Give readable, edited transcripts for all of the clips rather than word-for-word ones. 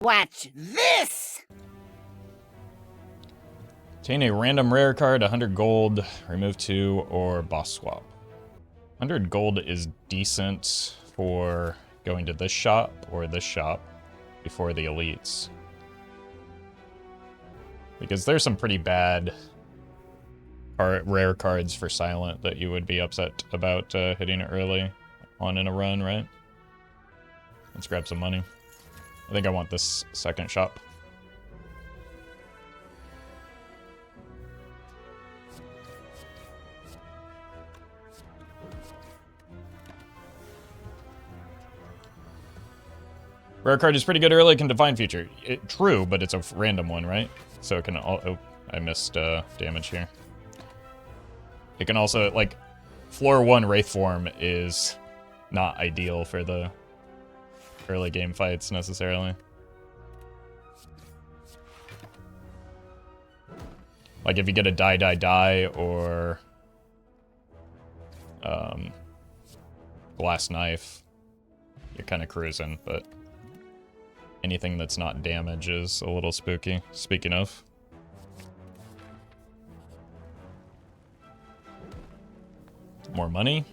Watch this! Obtain a random rare card, 100 gold, remove 2, or boss swap. 100 gold is decent for going to this shop or this shop before the elites. Because there's some pretty bad rare cards for Silent that you would be upset about hitting early on in a run, right? Let's grab some money. I think I want this second shop. Rare card is pretty good early, can define future. True, but it's a random one, right? So it can oh, I missed damage here. It can also, like, floor 1 Wraith form is not ideal for the early game fights necessarily. Like if you get a die or glass knife, you're kind of cruising, but anything that's not damage is a little spooky. Speaking of. More money.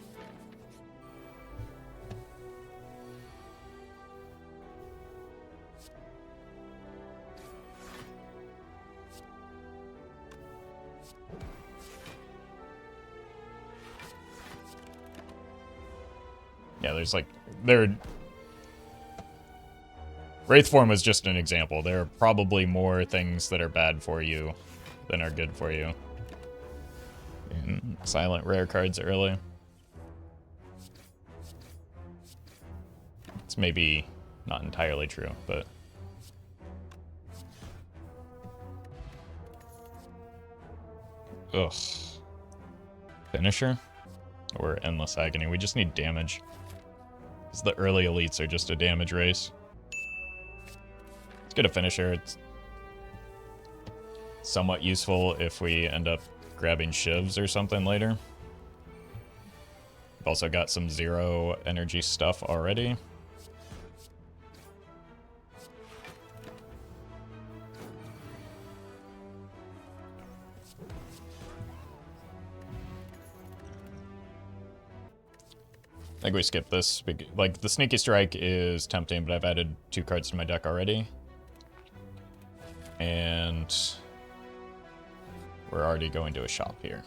Yeah, there's like, Wraith form was just an example. There are probably more things that are bad for you than are good for you. And Silent rare cards early. It's maybe not entirely true, but... Ugh. Finisher? Or Endless Agony. We just need damage. Because the early elites are just a damage race. Let's get a Finisher. It's somewhat useful if we end up grabbing shivs or something later. We've also got some 0 energy stuff already. I think we skip this. Like, the Sneaky Strike is tempting, but I've added 2 cards to my deck already. And we're already going to a shop here.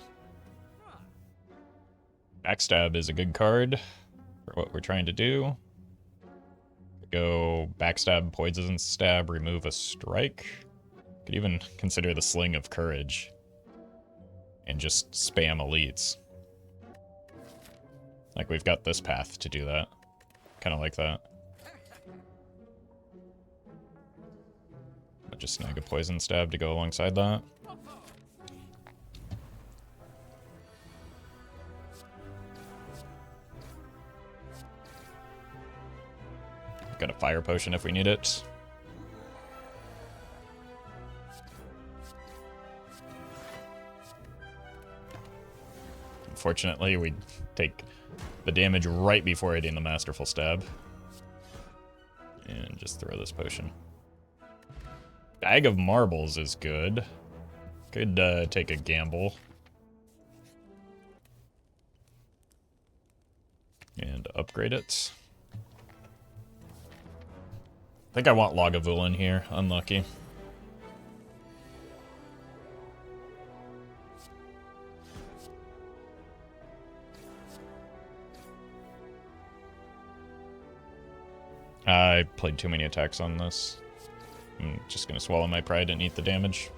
Backstab is a good card for what we're trying to do. Go Backstab, Poison Stab, remove a strike. Could even consider the Sling of Courage. And just spam elites. Like, we've got this path to do that. Kind of like that. I'll just snag a Poison Stab to go alongside that. Got a Fire Potion if we need it. Unfortunately, we take the damage right before hitting the Masterful Stab. And just throw this potion. Bag of Marbles is good. Could take a gamble. And upgrade it. I think I want Lagavulin here. Unlucky. I played too many attacks on this. I'm just gonna swallow my pride and eat the damage.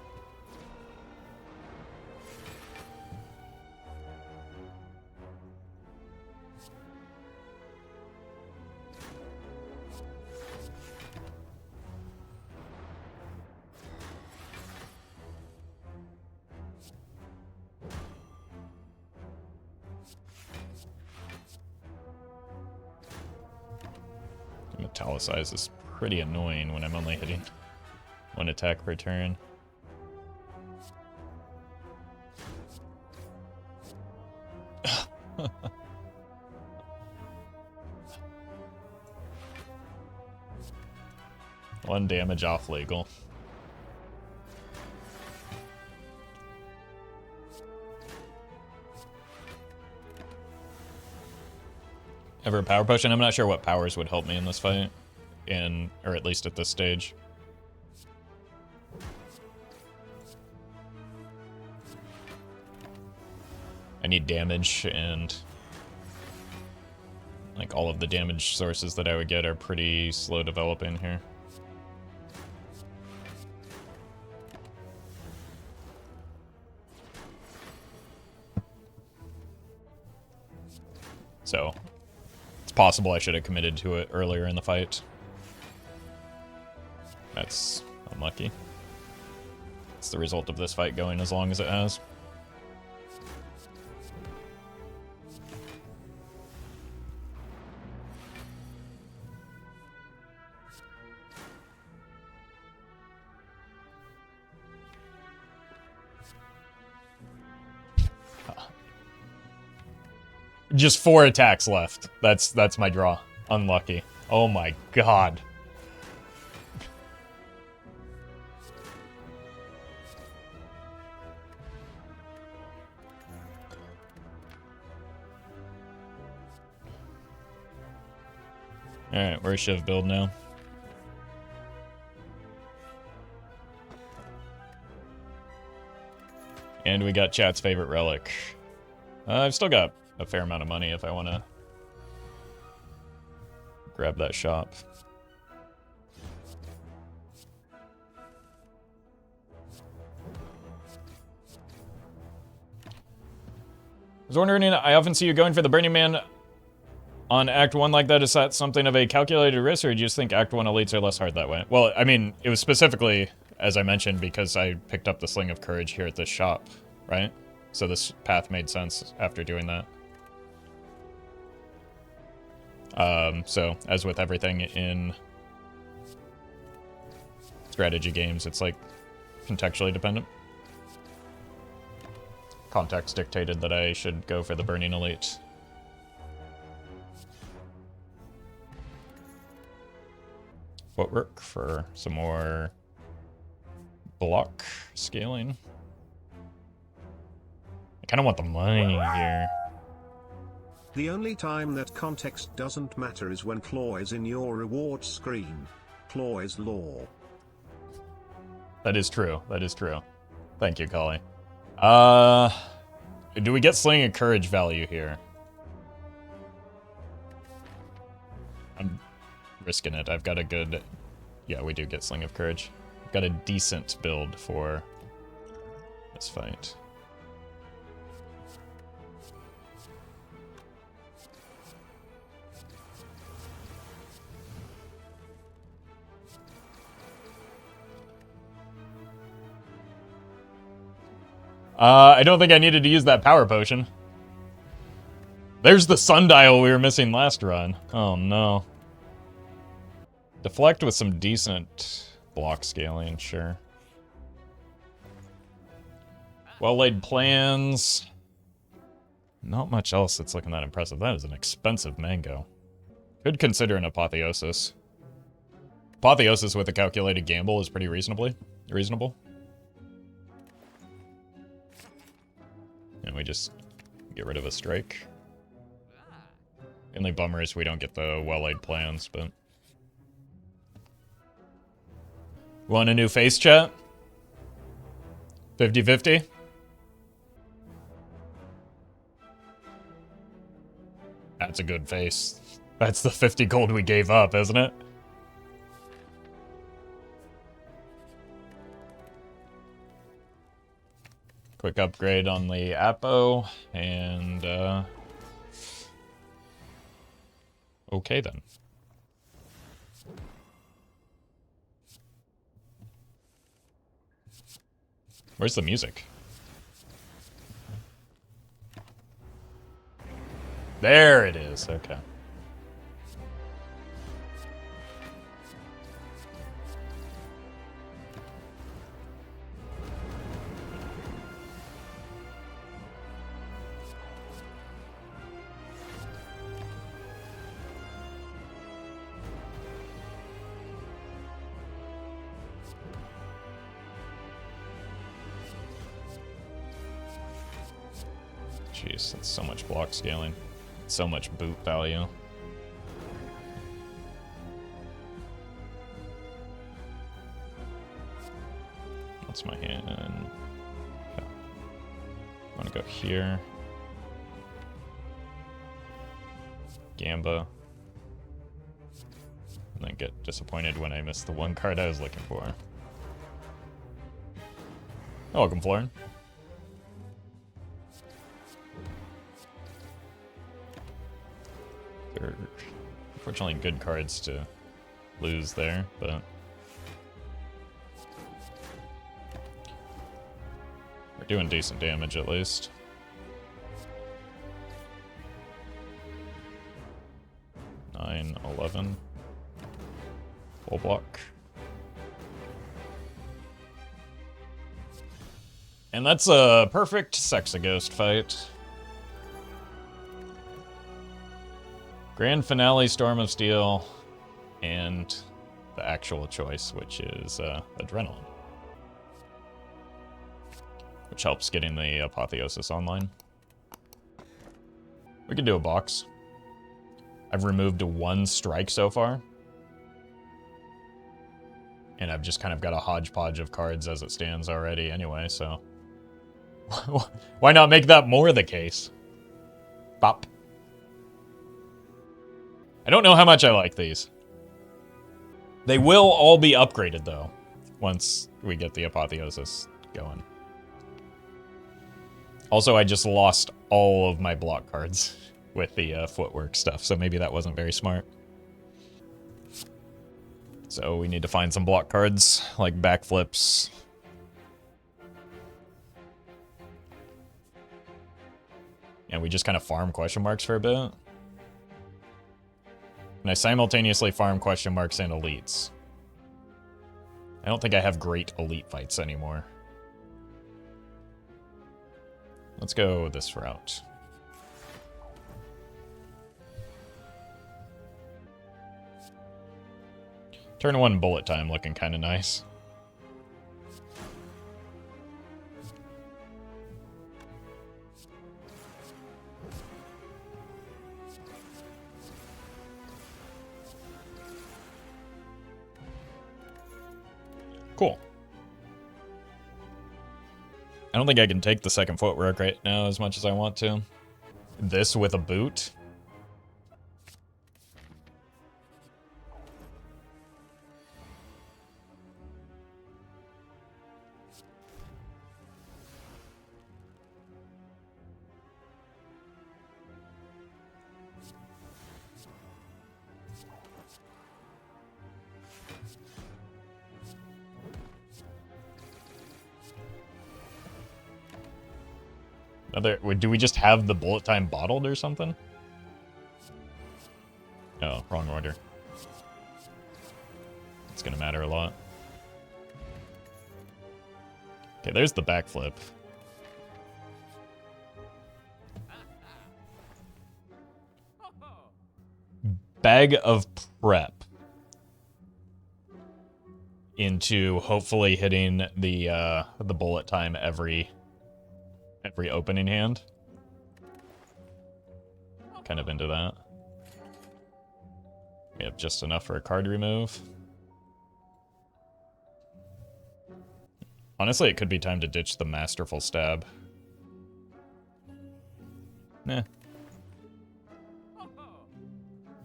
Metallicize is pretty annoying when I'm only hitting 1 attack per turn. 1 damage off legal. Ever a power potion? I'm not sure what powers would help me in this fight. Or at least at this stage. I need damage, and like all of the damage sources that I would get are pretty slow developing here. So, it's possible I should have committed to it earlier in the fight. That's unlucky. It's the result of this fight going as long as it has. Just 4 attacks left. That's my draw. Unlucky. Oh my god. Alright, where's Shiv build now? And we got chat's favorite relic. I've still got a fair amount of money if I want to grab that shop. I was wondering, I often see you going for the Burning Man on Act 1 like that. Is that something of a calculated risk, or do you just think Act 1 elites are less hard that way? Well, I mean, it was specifically, as I mentioned, because I picked up the Sling of Courage here at this shop, right? So this path made sense after doing that. So, as with everything in strategy games, it's like contextually dependent. Context dictated that I should go for the Burning Elite. Footwork for some more block scaling. I kind of want the money here. The only time that context doesn't matter is when Claw is in your rewards screen. Claw is law. That is true. That is true. Thank you, Kali. Do we get Sling and Courage value here? I'm risking it. I've got a good... Yeah, we do get Sling of Courage. I've got a decent build for this fight. I don't think I needed to use that power potion. There's the sundial we were missing last run. Oh no. Deflect with some decent block scaling, sure. Well-laid plans. Not much else that's looking that impressive. That is an expensive mango. Could consider an apotheosis. Apotheosis with a calculated gamble is pretty reasonable. And we just get rid of a strike. The only bummer is we don't get the well-laid plans, but... Want a new face, chat? 50-50? That's a good face. That's the 50 gold we gave up, isn't it? Quick upgrade on the Apo, and okay then. Where's the music? There it is, okay. Jeez, that's so much block scaling. So much boot value. What's my hand? Okay. I want to go here. Gamba. And then get disappointed when I miss the one card I was looking for. Oh, welcome, Florin. They're unfortunately good cards to lose there, but we're doing decent damage at least. Nine, 11. Full block. And that's a perfect Sexaghost fight. Grand finale, Storm of Steel, and the actual choice, which is Adrenaline. Which helps getting the Apotheosis online. We can do a box. I've removed one strike so far. And I've just kind of got a hodgepodge of cards as it stands already anyway, so... Why not make that more the case? Bop. I don't know how much I like these. They will all be upgraded, though, once we get the Apotheosis going. Also, I just lost all of my block cards with the footwork stuff, so maybe that wasn't very smart. So we need to find some block cards, like backflips. And we just kind of farm question marks for a bit. And I simultaneously farm question marks and elites. I don't think I have great elite fights anymore. Let's go this route. Turn 1 bullet time looking kind of nice. Cool. I don't think I can take the second footwork right now as much as I want to. This with a boot? Do we just have the bullet time bottled or something? Oh, wrong order. It's gonna matter a lot. Okay, there's the backflip. Bag of prep into hopefully hitting the bullet time every opening hand. Kind of into that. We have just enough for a card remove. Honestly, it could be time to ditch the Masterful Stab. Nah.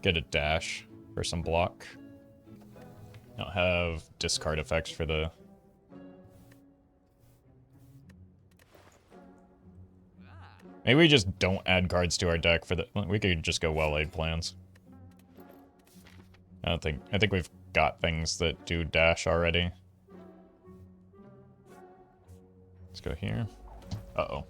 Get a dash for some block. Don't have discard effects for the... Maybe we just don't add cards to our deck for the... We could just go well-laid plans. I think we've got things that do dash already. Let's go here. Uh-oh.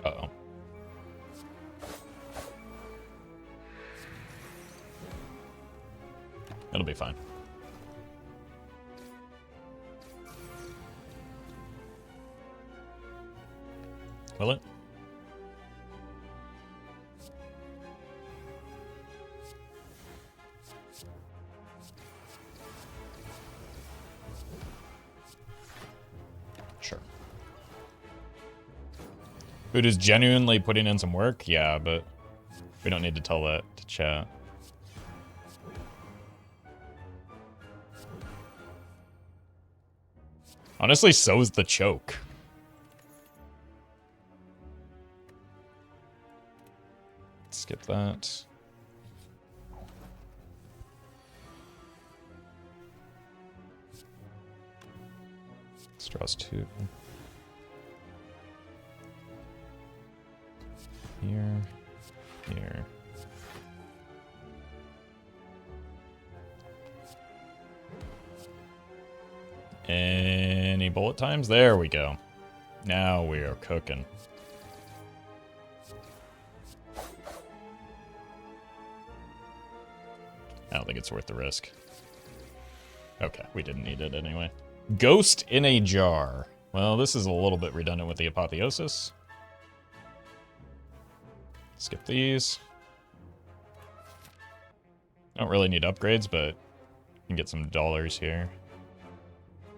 Uh-oh. It'll be fine. Will it? Sure. Food is genuinely putting in some work? Yeah, but we don't need to tell that to chat. Honestly, so is the choke. Skip that. Straws 2. Here. Here. Any bullet times? There we go. Now we are cooking. I don't think it's worth the risk. Okay, we didn't need it anyway. Ghost in a jar. Well, this is a little bit redundant with the apotheosis. Skip these. Don't really need upgrades, but you can get some dollars here.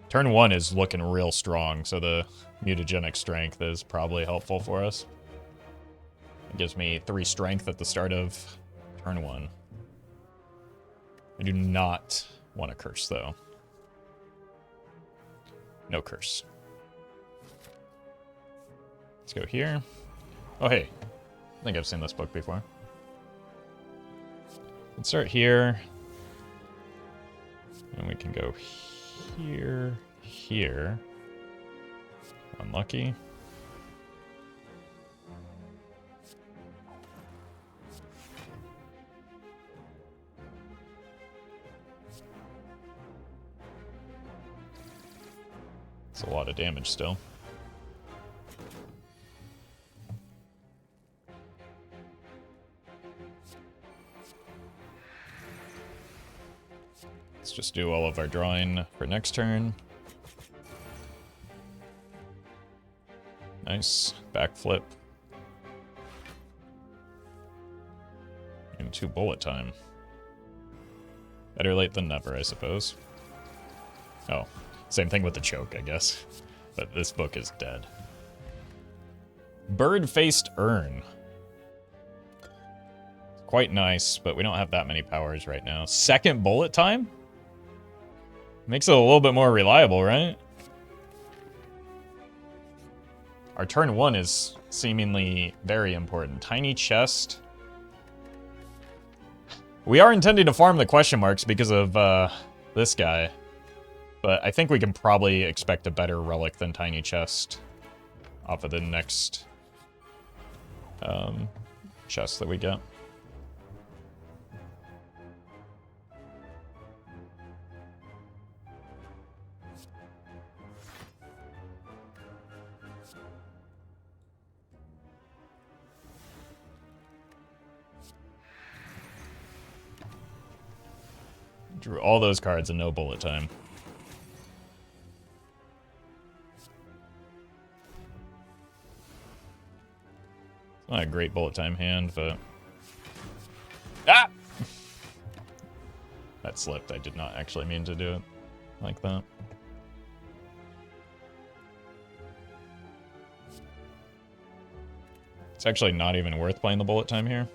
Turn 1 is looking real strong, so the mutagenic strength is probably helpful for us. It gives me 3 strength at the start of turn 1. I do not want a curse, though. No curse. Let's go here. Oh, hey. I think I've seen this book before. Let's start here. And we can go here, here. Unlucky. It's a lot of damage still. Let's just do all of our drawing for next turn. Nice. Backflip. And 2 bullet time. Better late than never, I suppose. Oh, same thing with the choke, I guess. But this book is dead. Bird-faced urn. Quite nice, but we don't have that many powers right now. Second bullet time? Makes it a little bit more reliable, right? Our turn 1 is seemingly very important. Tiny chest. We are intending to farm the question marks because of this guy. But I think we can probably expect a better relic than Tiny Chest off of the next chest that we get. Drew all those cards and no bullet time. Not a great bullet time hand, but... Ah! That slipped. I did not actually mean to do it like that. It's actually not even worth playing the bullet time here.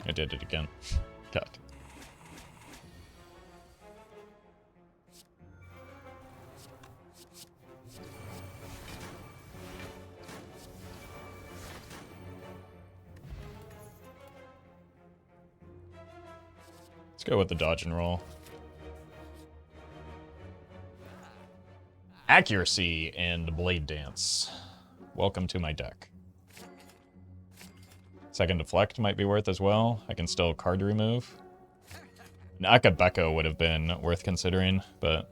I did it again. God. Let's go with the dodge and roll. Accuracy and Blade Dance. Welcome to my deck. Second Deflect might be worth as well. I can still card remove. An Akabeko would have been worth considering, but...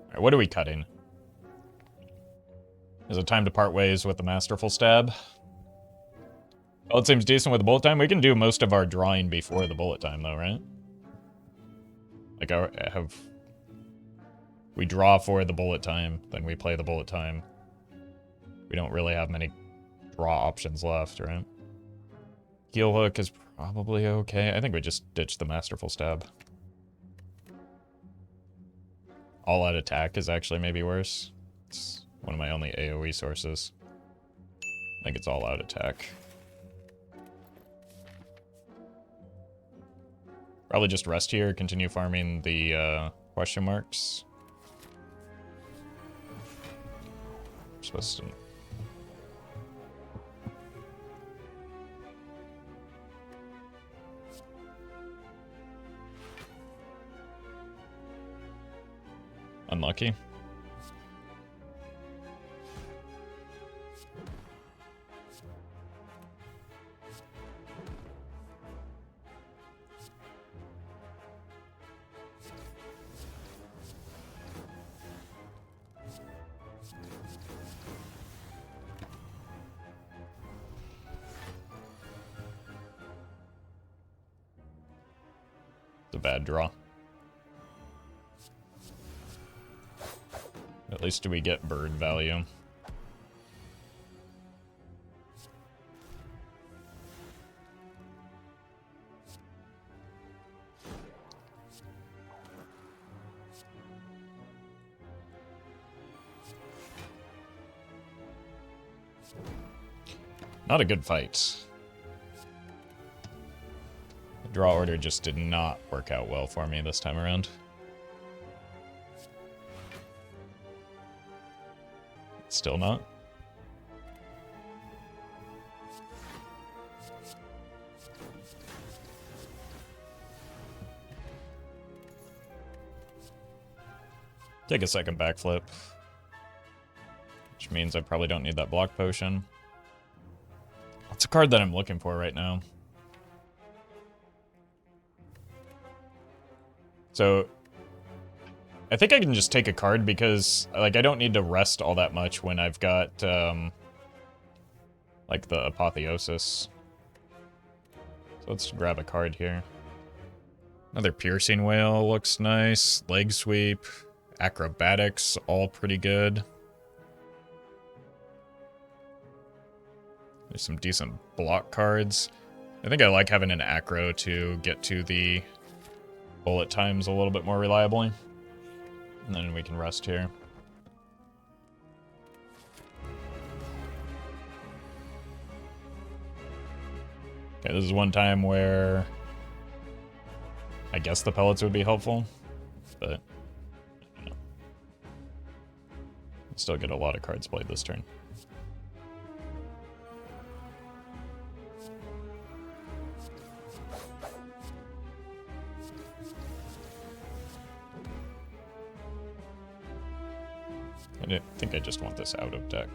Alright, what are we cutting? Is it time to part ways with the Masterful Stab? Well, it seems decent with the bullet time. We can do most of our drawing before the bullet time, though, right? Like, we draw for the bullet time, then we play the bullet time. We don't really have many draw options left, right? Heel hook is probably okay. I think we just ditch the Masterful Stab. All out attack is actually maybe worse. It's one of my only AoE sources. I think it's all out attack. Probably just rest here, continue farming the question marks. I'm supposed to... Unlucky. It's a bad draw. At least do we get bird value. Not a good fight. The draw order just did not work out well for me this time around. Still not. Take a second backflip. Which means I probably don't need that block potion. It's a card that I'm looking for right now. So... I think I can just take a card because, like, I don't need to rest all that much when I've got, like, the Apotheosis. So let's grab a card here. Another Piercing Whale looks nice. Leg Sweep. Acrobatics, all pretty good. There's some decent block cards. I think I like having an Acro to get to the bullet times a little bit more reliably. And then we can rest here. Okay, this is one time where I guess the pellets would be helpful, but you know, still get a lot of cards played this turn. I think I just want this out of deck.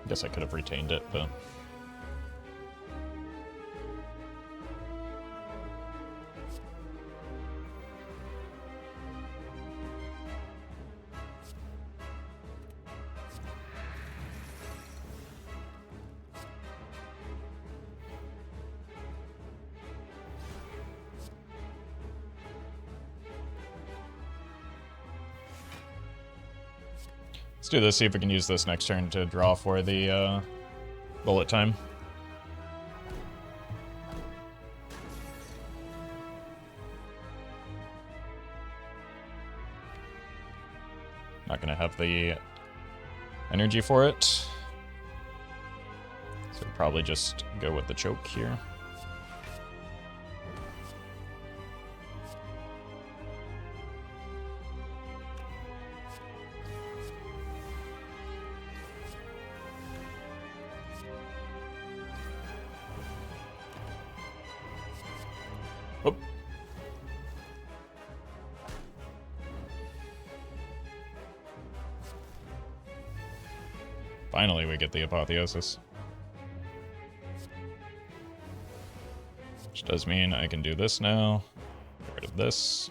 I guess I could have retained it, but... Let's do this, see if we can use this next turn to draw for the bullet time. Not gonna have the energy for it. So probably just go with the choke here. Oh. Finally, we get the apotheosis. Which does mean I can do this now. Get rid of this.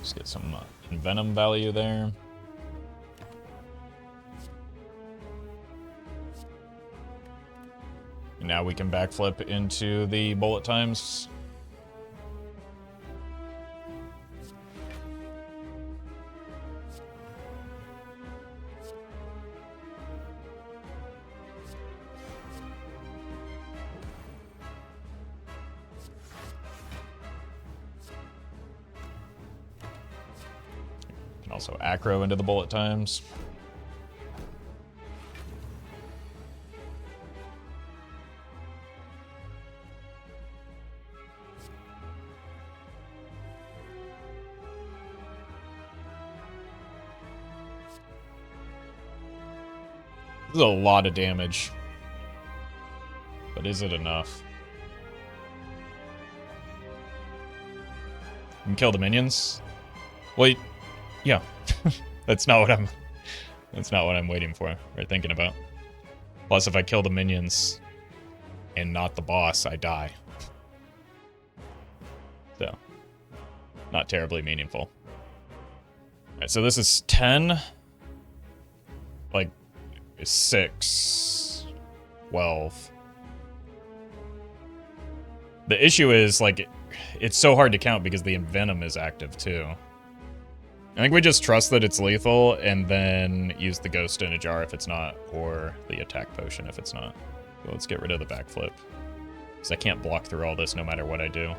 Just get some venom value there. And now we can backflip into the bullet times. Also acro into the bullet times. This is a lot of damage. But is it enough? You can kill the minions? Wait. Yeah, that's not what I'm waiting for or thinking about. Plus, if I kill the minions and not the boss, I die. So, not terribly meaningful. Alright, so this is 10, like 6, 12. The issue is, like, it's so hard to count because the envenom is active too. I think we just trust that it's lethal and then use the ghost in a jar if it's not, or the attack potion if it's not. So let's get rid of the backflip. Because I can't block through all this no matter what I do.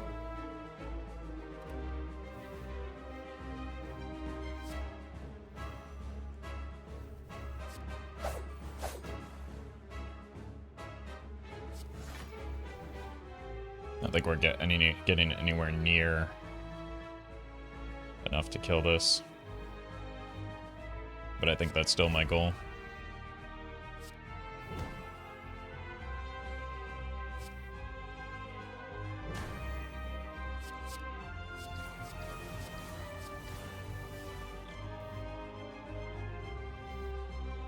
I don't think we're getting anywhere near enough to kill this. But I think that's still my goal.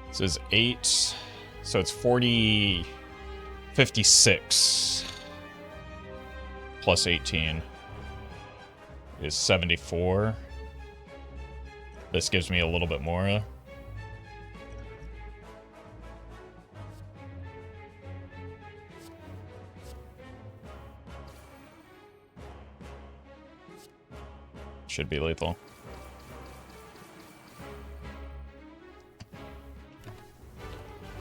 This is 8, so it's 56 plus 18 is 74. This gives me a little bit more. Should be lethal.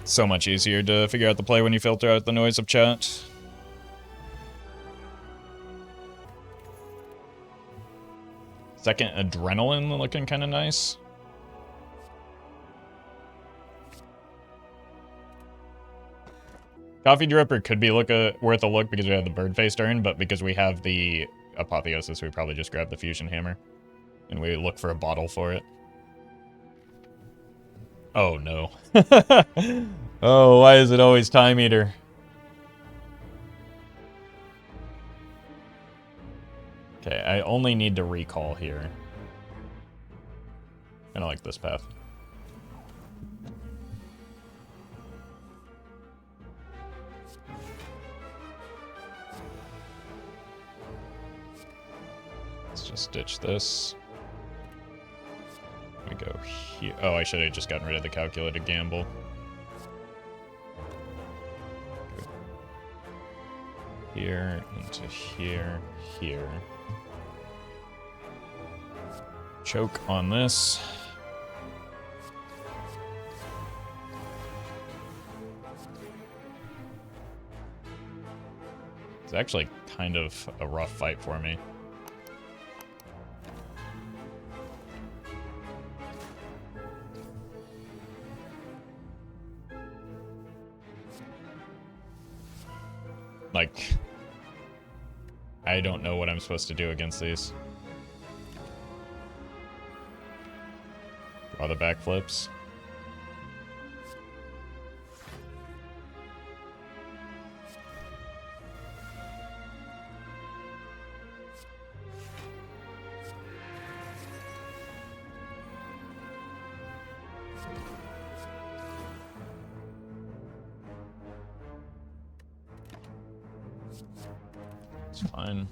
So much easier to figure out the play when you filter out the noise of chat. Second adrenaline looking kind of nice. Coffee Dripper could be worth a look because we have the bird face turn, but because we have the apotheosis, we probably just grab the fusion hammer. And we look for a bottle for it. Oh no. Oh, why is it always Time Eater? Okay, I only need to recall here. I don't like this path. Let's just ditch this. We go here. Oh, I should have just gotten rid of the calculated gamble. Go here, into here, here. Choke on this. It's actually kind of a rough fight for me. I don't know what I'm supposed to do against these. Draw the backflips. It's fine.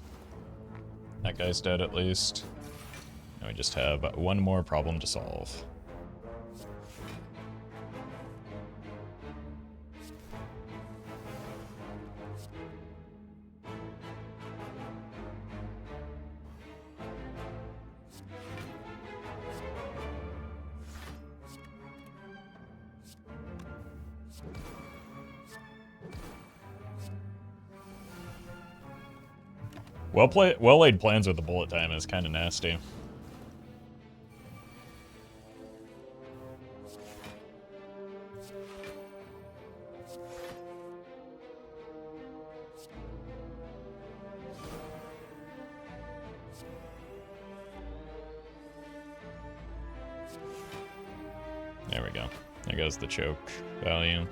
That guy's dead at least. Now we just have one more problem to solve. Well laid plans with the bullet time is kind of nasty. There we go. There goes the choke value.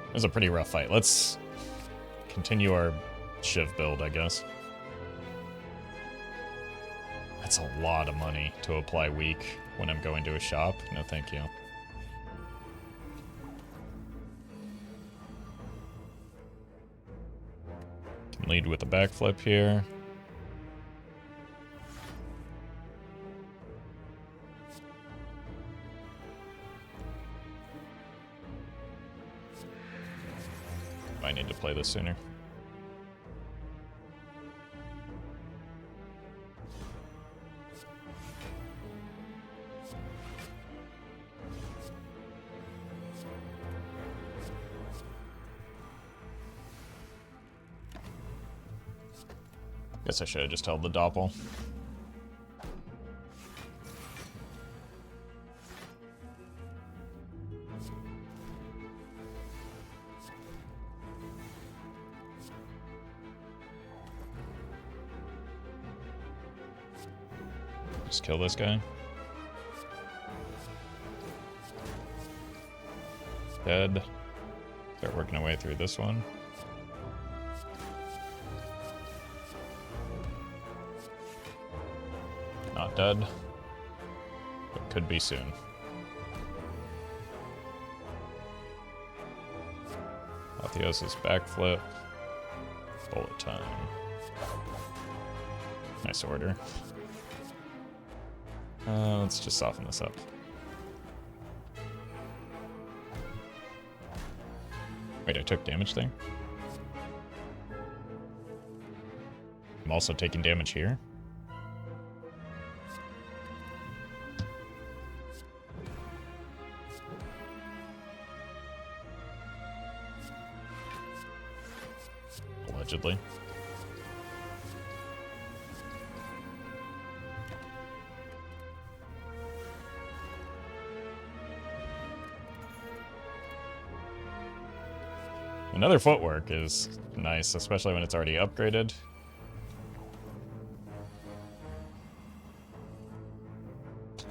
It was a pretty rough fight. Let's continue our Shiv build, I guess. That's a lot of money to apply weak when I'm going to a shop. No, thank you. Can lead with a backflip here. I need to play this sooner. Guess I should have just held the doppel. Just kill this guy. Dead. Start working our way through this one. Not dead. But could be soon. Apotheosis backflip. Bullet time. Nice order. Let's just soften this up. Wait, I took damage there? I'm also taking damage here? Allegedly. Another footwork is nice, especially when it's already upgraded.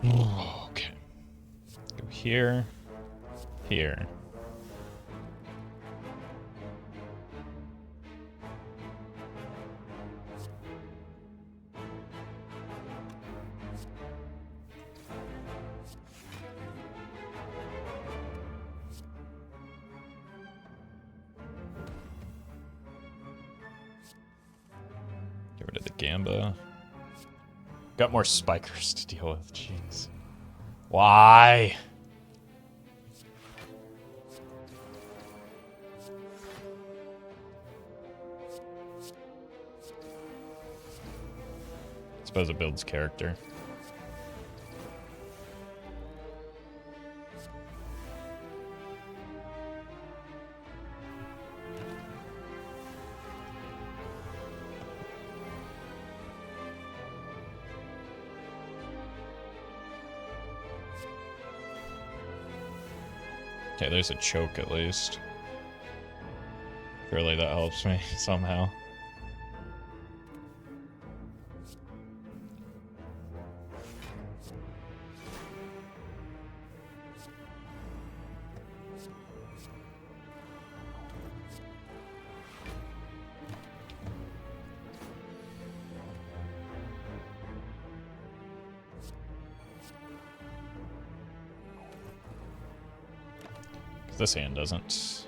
Okay. Go here. Here. Get rid of the Gamba. Got more spikers to deal with. Jeez. Why? Suppose it builds character. Okay, there's a choke at least. Surely that helps me somehow. This hand doesn't.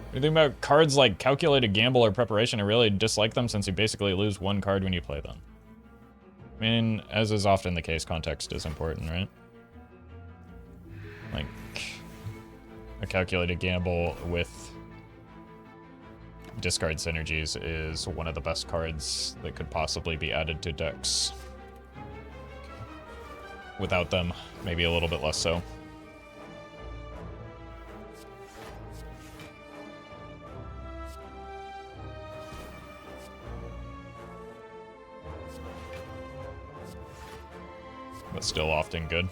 What do you think about cards like Calculated Gamble or Preparation? I really dislike them since you basically lose one card when you play them. I mean, as is often the case, context is important, right? Like, a Calculated Gamble with discard synergies is one of the best cards that could possibly be added to decks. Without them, maybe a little bit less so. But still often good.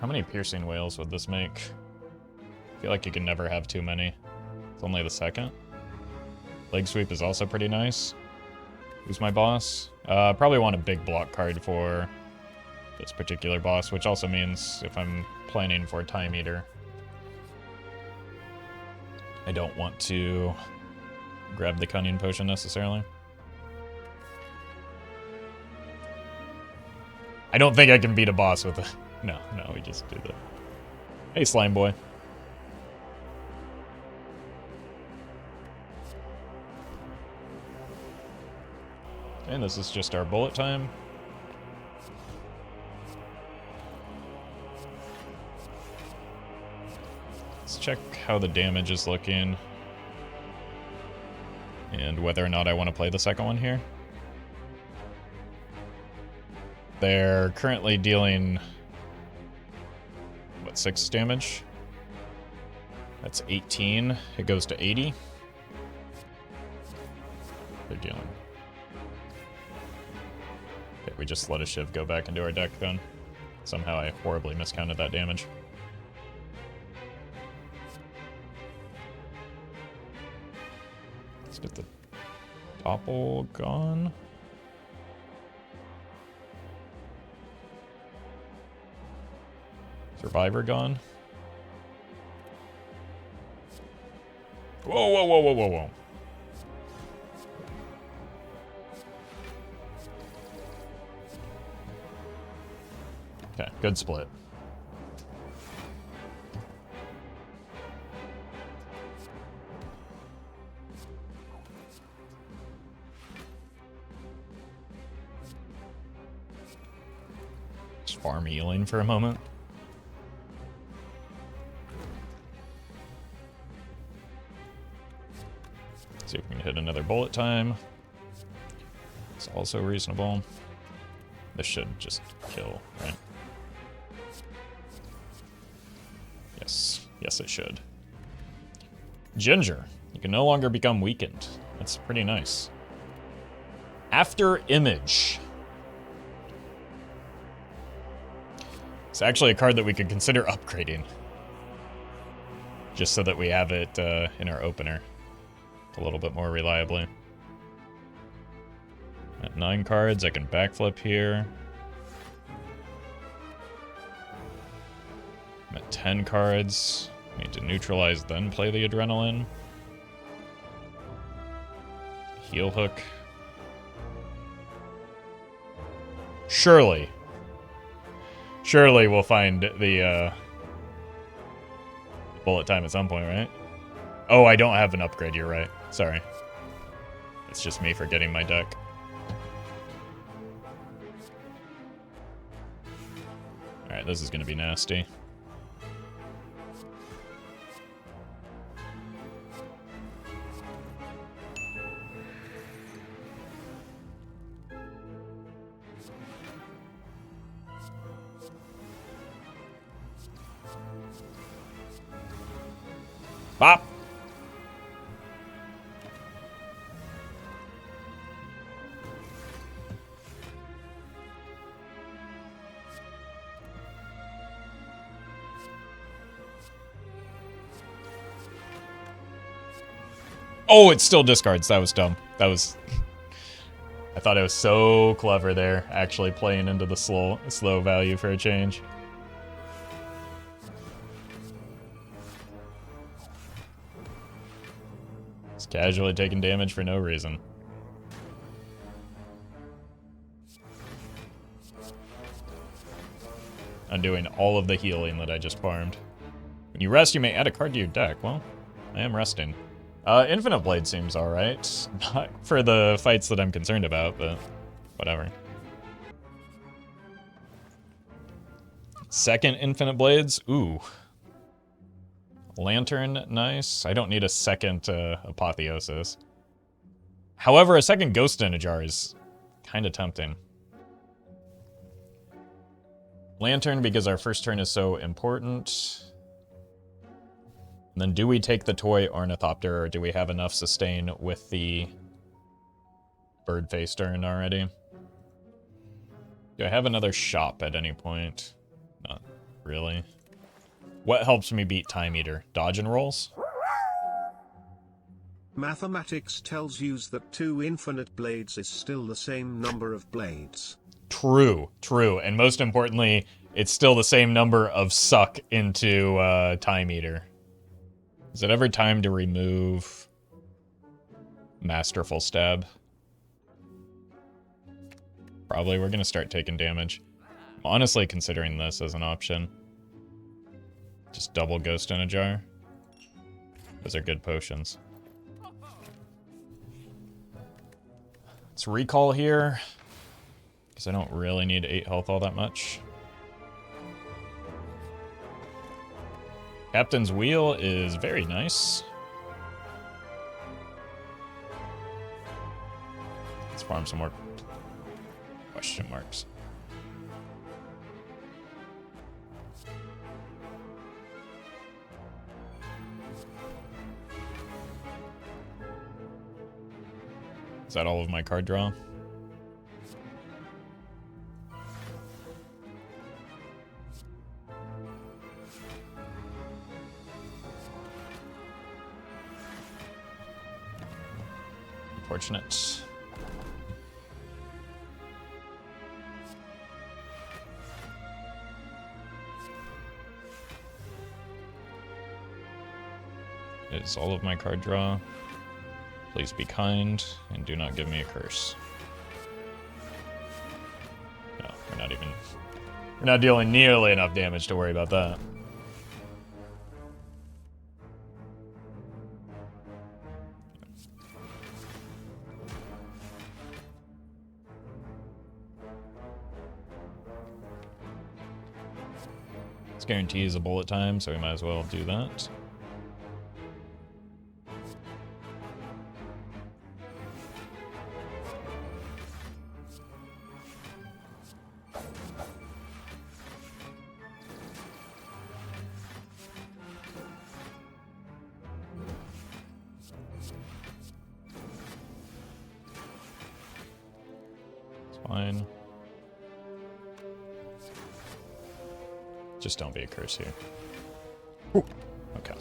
How many piercing whales would this make? I feel like you can never have too many. It's only the second. Leg sweep is also pretty nice. Who's my boss? Probably want a big block card for this particular boss, which also means if I'm planning for Time Eater, I don't want to grab the Cunning Potion necessarily. I don't think I can beat a boss with a... No, we just do the... Hey, Slime Boy. And this is just our bullet time. Let's check how the damage is looking. And whether or not I want to play the second one here. They're currently dealing... what, 6 damage? That's 18. It goes to 80. They're dealing... Okay, we just let a Shiv go back into our deck then. Somehow I horribly miscounted that damage. Let's get the Doppel gone. Survivor gone. Whoa. Okay, good split. Just farm healing for a moment. See if we can hit another bullet time. It's also reasonable. This should just kill, right? Yes, it should. Ginger. You can no longer become weakened. That's pretty nice. After Image. It's actually a card that we could consider upgrading. Just so that we have it in our opener a little bit more reliably. At 9 cards, I can backflip here. I'm at 10 cards. I need to neutralize, then play the Adrenaline. Heel Hook. Surely we'll find the bullet time at some point, right? Oh, I don't have an upgrade, you're right. Sorry. It's just me forgetting my deck. Alright, this is gonna be nasty. Bop! Oh, it still discards. That was dumb. That was... I thought it was so clever there, actually playing into the slow value for a change. It's casually taking damage for no reason. Undoing all of the healing that I just farmed. When you rest, you may add a card to your deck. Well, I am resting. Infinite Blade seems alright. Not for the fights that I'm concerned about, but whatever. Second Infinite Blades? Ooh. Lantern, nice. I don't need a second Apotheosis. However, a second Ghost in a Jar is kind of tempting. Lantern, because our first turn is so important. And then do we take the toy Ornithopter, or do we have enough sustain with the bird face turn already? Do I have another shop at any point? Not really. What helps me beat Time Eater? Dodge and rolls? Mathematics tells you that 2 infinite blades is still the same number of blades. True, true. And most importantly, it's still the same number of suck into Time Eater. Is it ever time to remove Masterful Stab? Probably. We're going to start taking damage. I'm honestly considering this as an option. Just double Ghost in a Jar. Those are good potions. Let's recall here, because I don't really need 8 health all that much. Captain's Wheel is very nice. Let's farm some more question marks. Is that all of my card draw? Unfortunate. Is all of my card draw. Please be kind and do not give me a curse. No, we're not dealing nearly enough damage to worry about that. This guarantee is a bullet time, so we might as well do that. Fine. Just don't be a curse here. Ooh. Okay.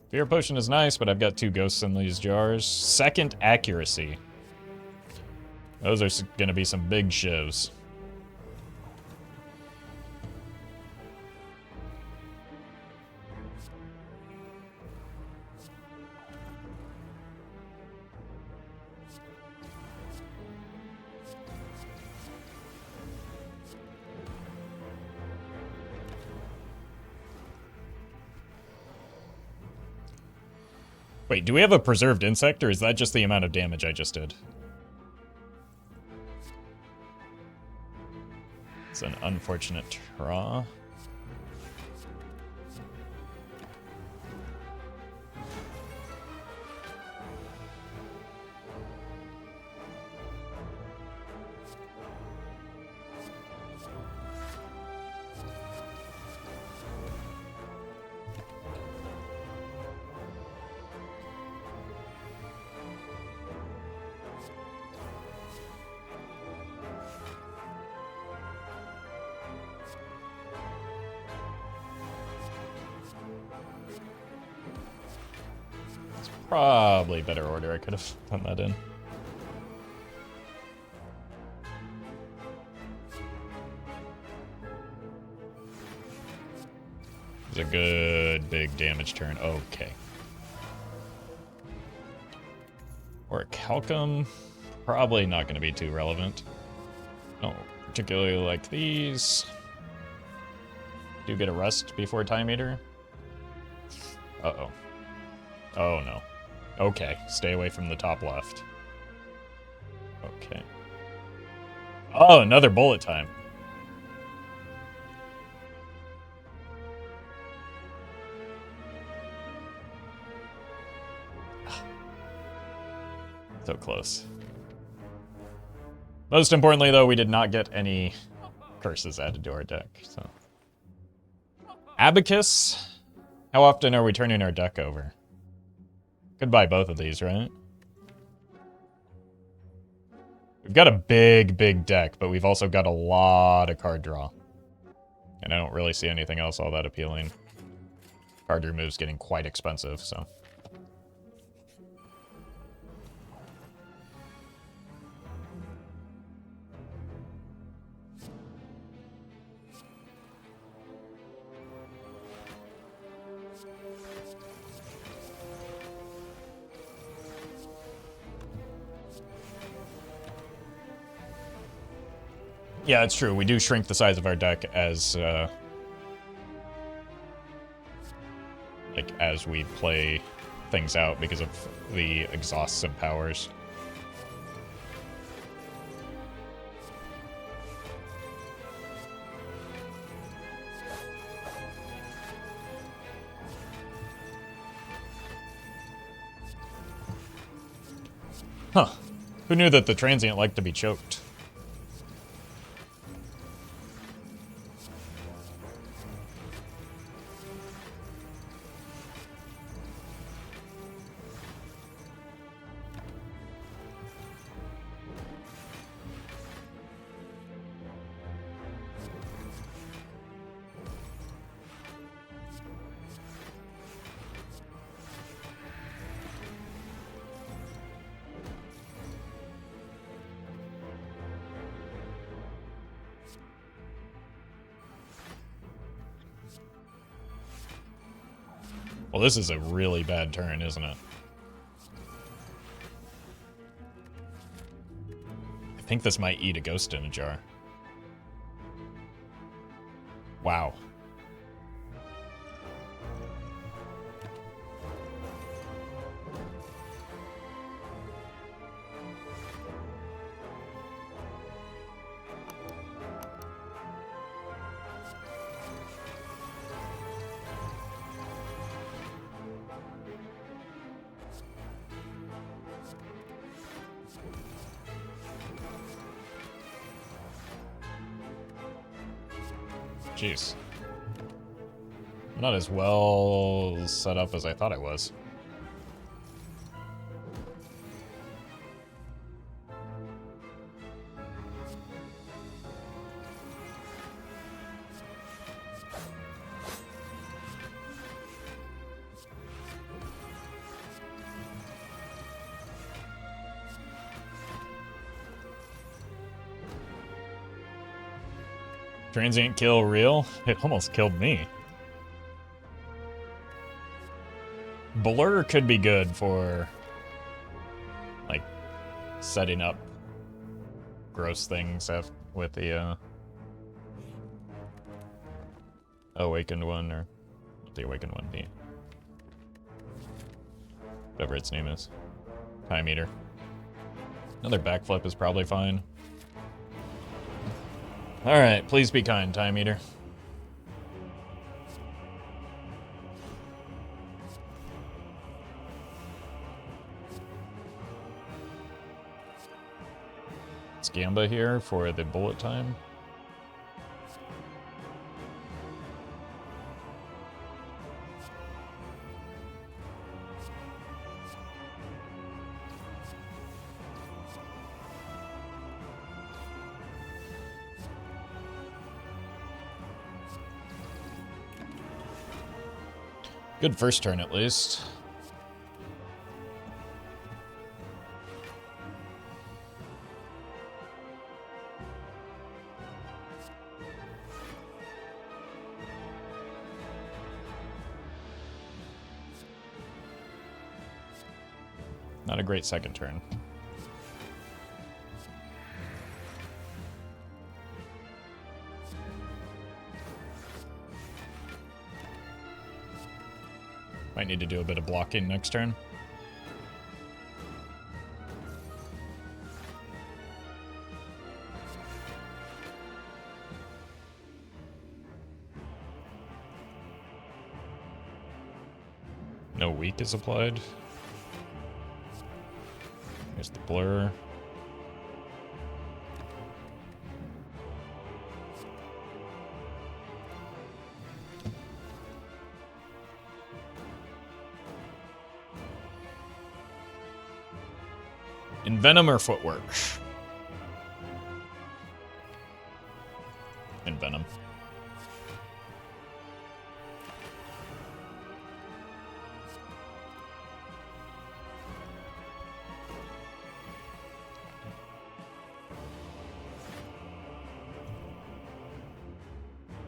Fear Potion is nice, but I've got 2 ghosts in these jars. Second Accuracy. Those are going to be some big shivs. Wait, do we have a preserved insect, or is that just the amount of damage I just did? It's an unfortunate draw. Probably better order I could have done that in. It's a good big damage turn. Okay. Or a Calcum. Probably not going to be too relevant. Don't particularly like these. Do get a rest before Time Eater. Uh-oh. Oh no. Okay, stay away from the top left. Okay. Oh, another bullet time. So close. Most importantly, though, we did not get any curses added to our deck, so. Abacus? How often are we turning our deck over? Could buy both of these, right? We've got a big, big deck, but we've also got a lot of card draw. And I don't really see anything else all that appealing. Card remove's getting quite expensive, so. Yeah, it's true. We do shrink the size of our deck as as we play things out because of the exhausts and powers. Huh. Who knew that the transient liked to be choked? Well, this is a really bad turn, isn't it? I think this might eat a ghost in a jar. Wow. Jeez. I'm not as well set up as I thought I was. Transient kill real? It almost killed me. Blur could be good for, like, setting up gross things with the awakened one, or the awakened one, Whatever its name is. Time Eater. Another backflip is probably fine. Alright, please be kind, Time Eater. It's Gamba here for the bullet time. Good first turn, at least. Not a great second turn. Might need to do a bit of blocking next turn. No weak is applied. Here's the blur. Envenom or Footwork? Envenom.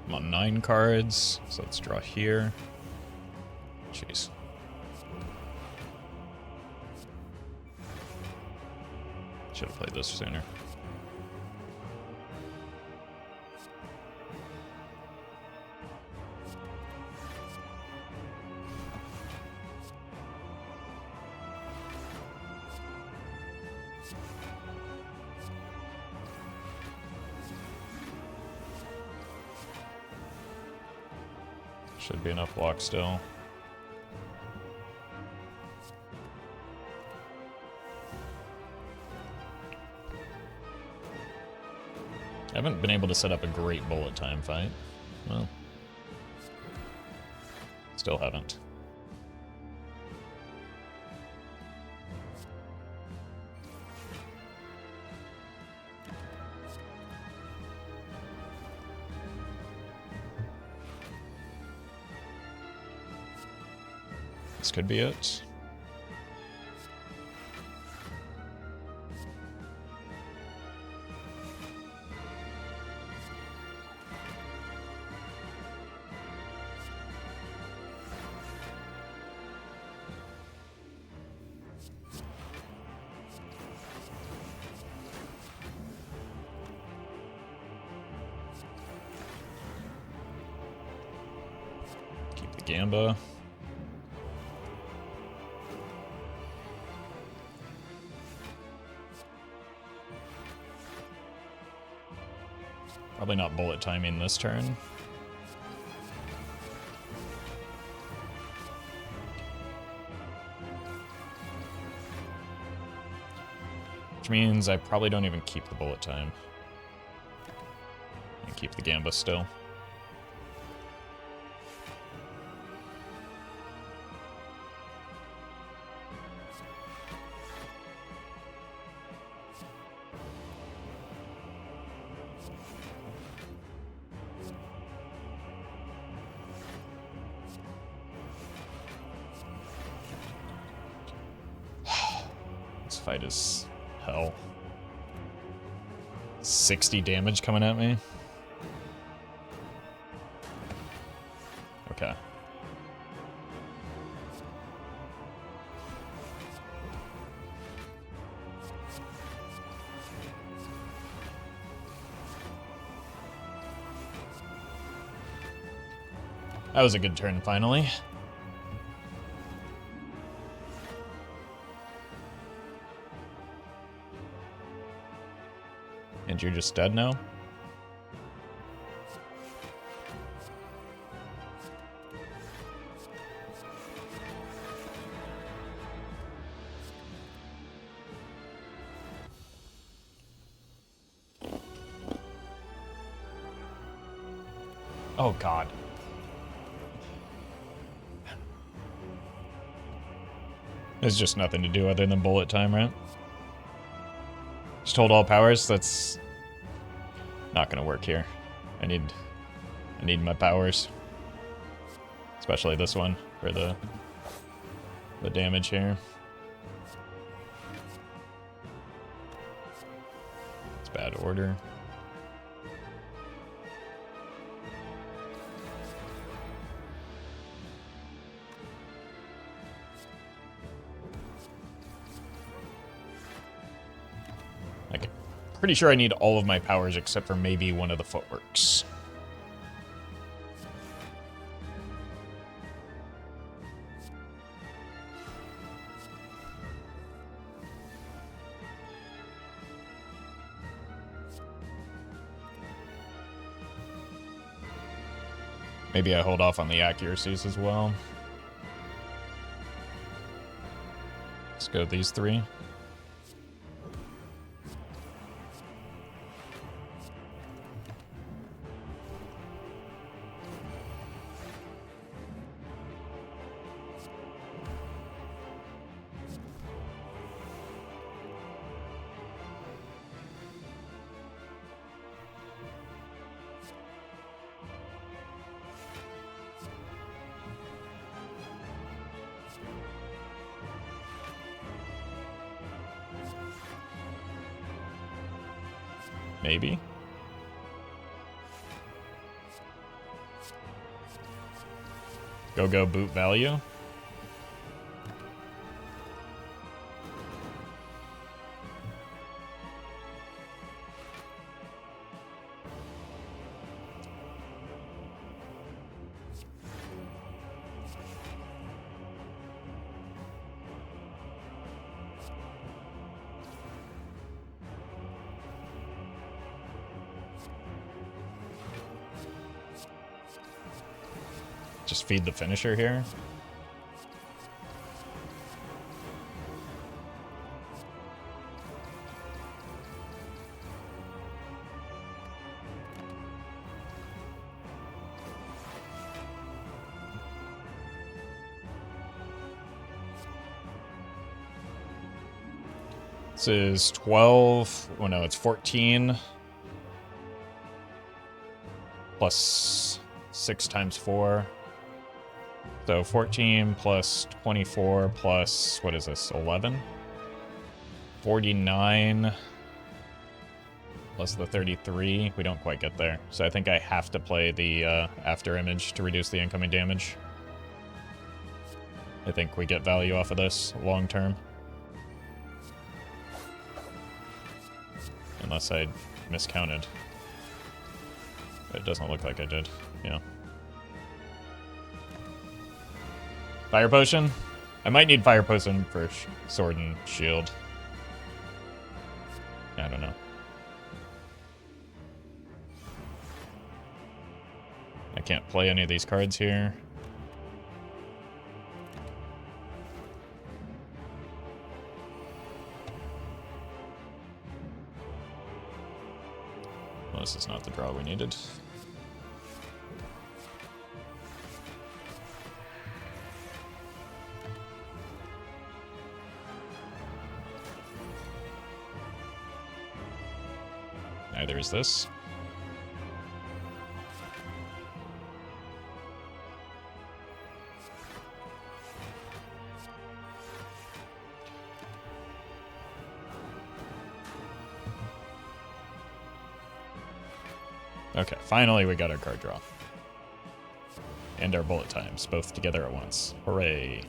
I'm on 9 cards, so let's draw here. Jeez. Should have played this sooner. Should be enough block still. I haven't been able to set up a great bullet time fight. Well, still haven't. This could be it. Keep the Gamba. Probably not bullet timing this turn. Which means I probably don't even keep the bullet time. And keep the Gamba still. This fight is hell. 60 damage coming at me. Okay. That was a good turn, finally. And you're just dead now? Oh god. There's just nothing to do other than bullet time, right? Just hold all powers, that's not gonna work here. I need my powers. Especially this one for the damage here. It's bad order. Okay. Pretty sure I need all of my powers except for maybe one of the footworks. Maybe I hold off on the accuracies as well. Let's go these three. Maybe. Go boot value. Just feed the finisher here. This is 12. Oh no, it's 14. Plus 6 times 4. So 14 plus 24 plus, what is this, 11? 49 plus the 33. We don't quite get there. So I think I have to play the after image to reduce the incoming damage. I think we get value off of this long term. Unless I miscounted. But it doesn't look like I did, yeah. Fire potion? I might need fire potion for sword and shield. I don't know. I can't play any of these cards here. Well, this is not the draw we needed. Neither is this. Okay, finally we got our card draw. And our bullet times, both together at once. Hooray.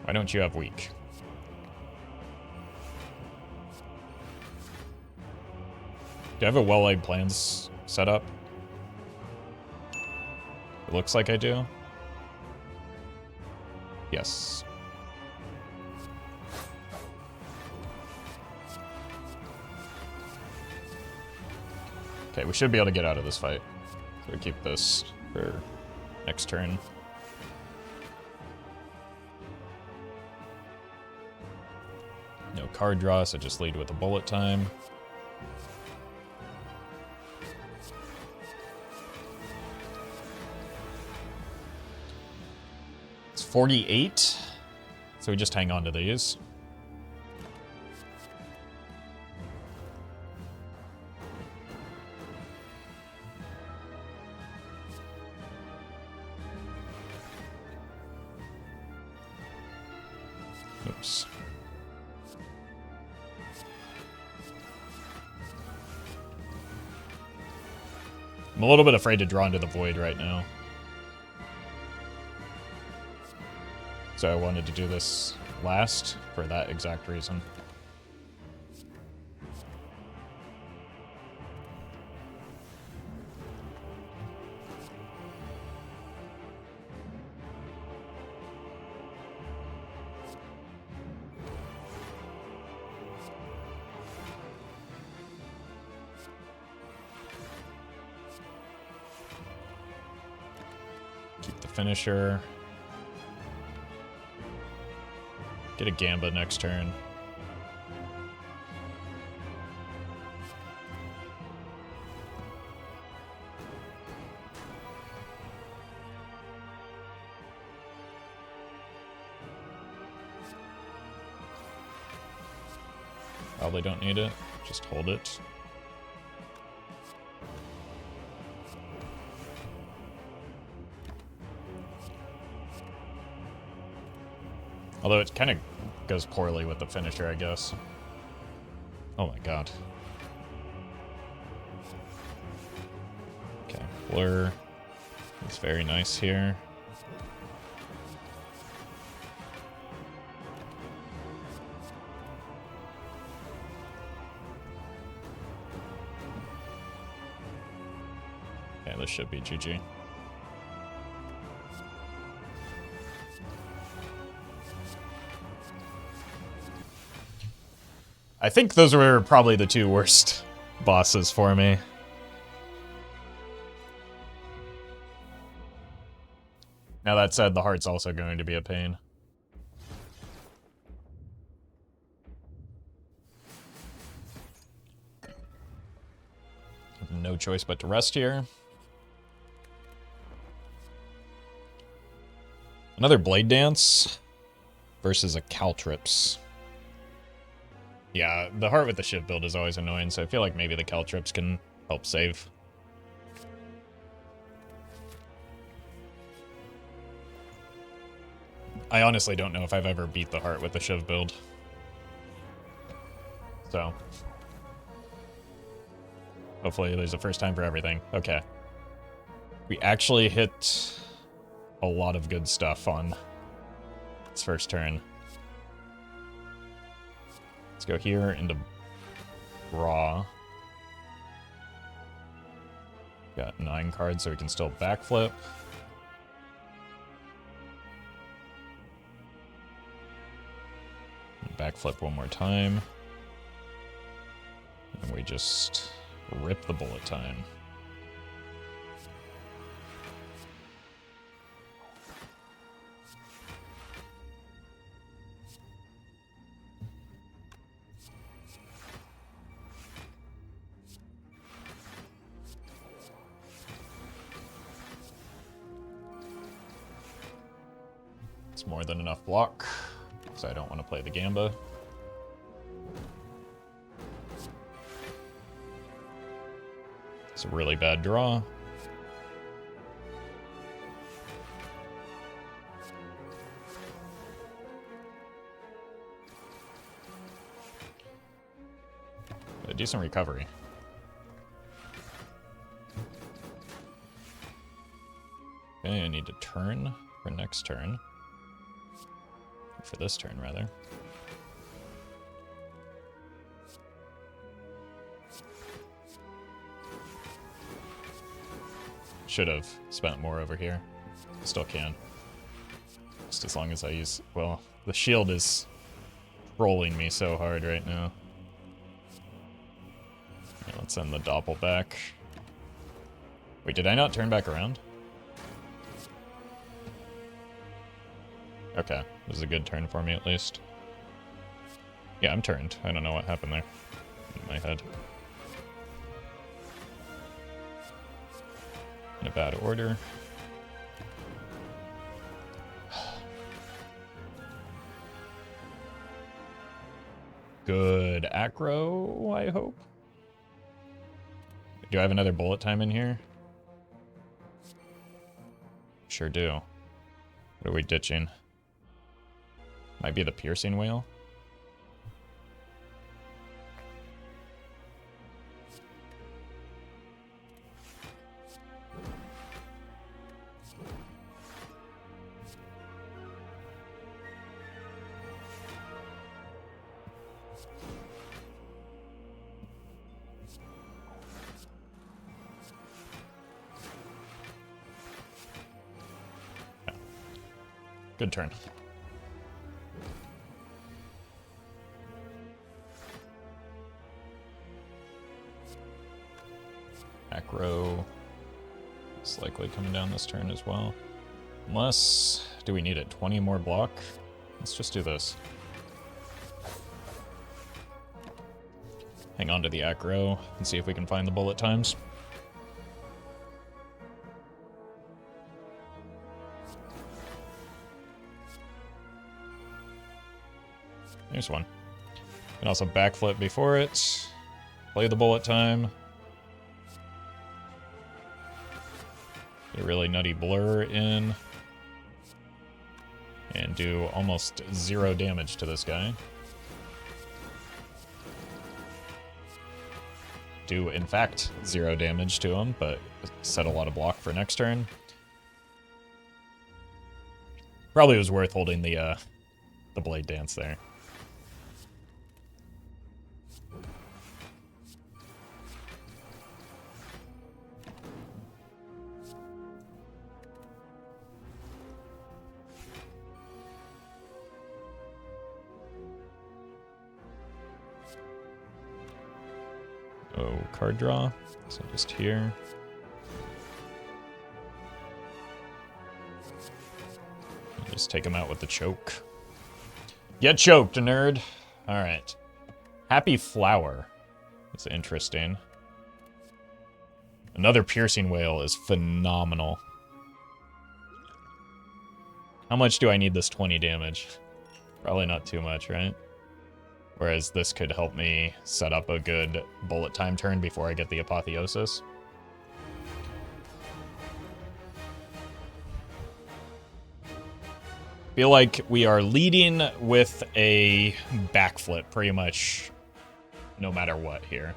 Why don't you have weak? Do I have a well-laid plans set up? It looks like I do. Yes. Okay, we should be able to get out of this fight. So we keep this for next turn. No card draw, so just lead with a bullet time. It's 48, so we just hang on to these. Oops. I'm a little bit afraid to draw into the void right now. So I wanted to do this last for that exact reason. Keep the finisher. Get a Gamba next turn. Probably don't need it. Just hold it. Although it kind of goes poorly with the finisher, I guess. Oh my god. Okay, Blur is very nice here. Okay, this should be GG. I think those were probably the two worst bosses for me. Now that said, the heart's also going to be a pain. No choice but to rest here. Another Blade Dance versus a Caltrips. Yeah, the heart with the Shiv build is always annoying, so I feel like maybe the Caltrips can help save. I honestly don't know if I've ever beat the heart with the Shiv build. So, hopefully there's a first time for everything. Okay. We actually hit a lot of good stuff on this first turn. Let's go here into Raw. Got 9 cards, so we can still backflip. Backflip one more time. And we just rip the bullet time. It's more than enough block, so I don't want to play the Gamba. It's a really bad draw. A decent recovery. Okay, I need to turn for next turn. For this turn, rather. Should have spent more over here. Still can. Just as long as I use... Well, the shield is rolling me so hard right now. Yeah, let's send the Doppel back. Wait, did I not turn back around? Okay, this is a good turn for me at least. Yeah, I'm turned. I don't know what happened there in my head. In a bad order. Good acro, I hope. Do I have another bullet time in here? Sure do. What are we ditching? Might be the piercing whale. Good turn. Acro is likely coming down this turn as well. Unless, do we need it? 20 more block? Let's just do this. Hang on to the acro and see if we can find the bullet times. There's one. And also backflip before it. Play the bullet time. Get a really nutty blur in. And do almost 0 damage to this guy. Do, in fact, 0 damage to him, but set a lot of block for next turn. Probably was worth holding the blade dance there. Oh, card draw. So just here. Just take him out with the choke. Get choked, nerd. All right. Happy Flower. That's interesting. Another piercing whale is phenomenal. How much do I need this 20 damage? Probably not too much, right? Whereas this could help me set up a good bullet time turn before I get the apotheosis. Feel like we are leading with a backflip pretty much no matter what here.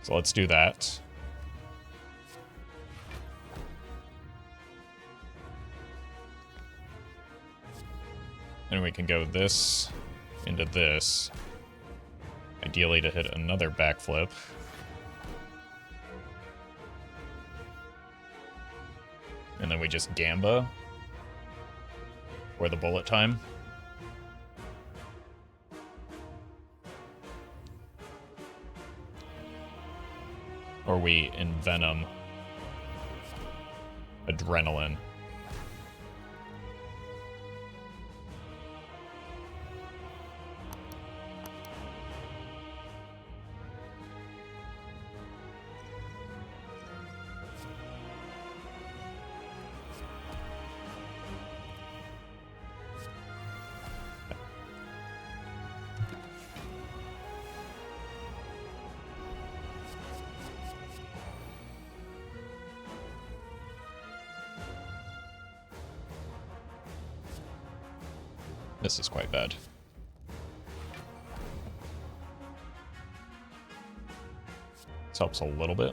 So let's do that. And we can go this into this. Ideally to hit another backflip. And then we just gamba. Or the bullet time. Or we envenom adrenaline. This is quite bad. This helps a little bit.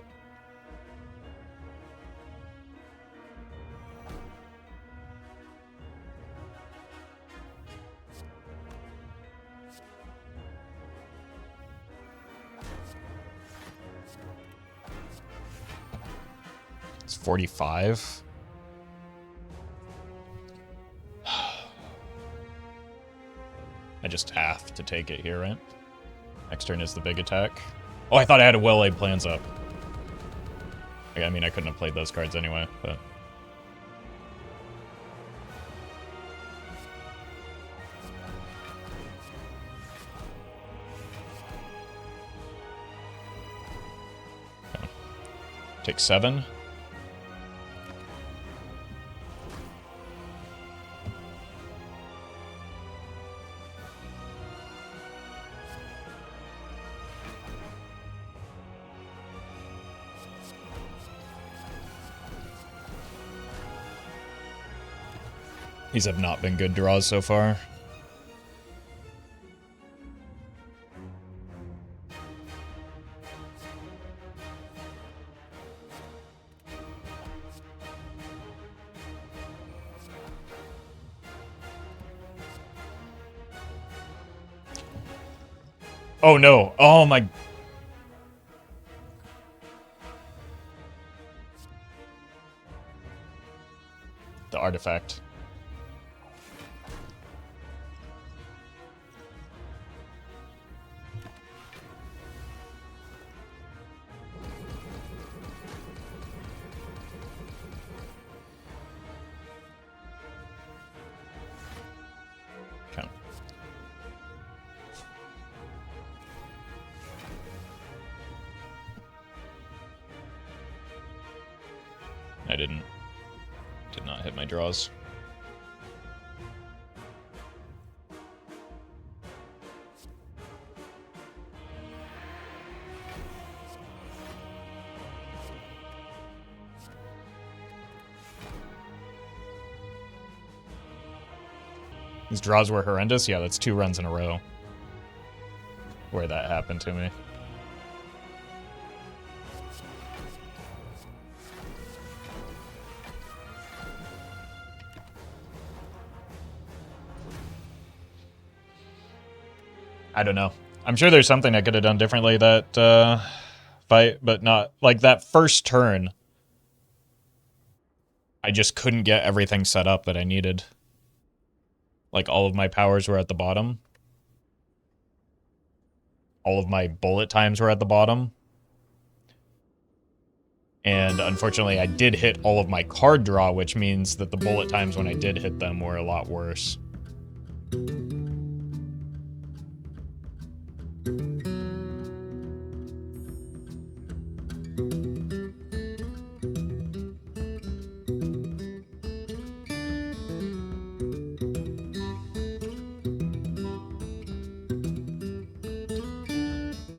It's 45. I just have to take it here, right? Next turn is the big attack. Oh, I thought I had a well-laid plans up. I mean, I couldn't have played those cards anyway, but... Okay. Take 7. These have not been good draws so far. Oh no! Oh my... The artifact. Okay. I did not hit my draws. These draws were horrendous. Yeah, that's 2 runs in a row where that happened to me. I don't know. I'm sure there's something I could have done differently that fight, but not like that first turn. I just couldn't get everything set up that I needed. Like all of my powers were at the bottom. All of my bullet times were at the bottom. And unfortunately, I did hit all of my card draw, which means that the bullet times when I did hit them were a lot worse.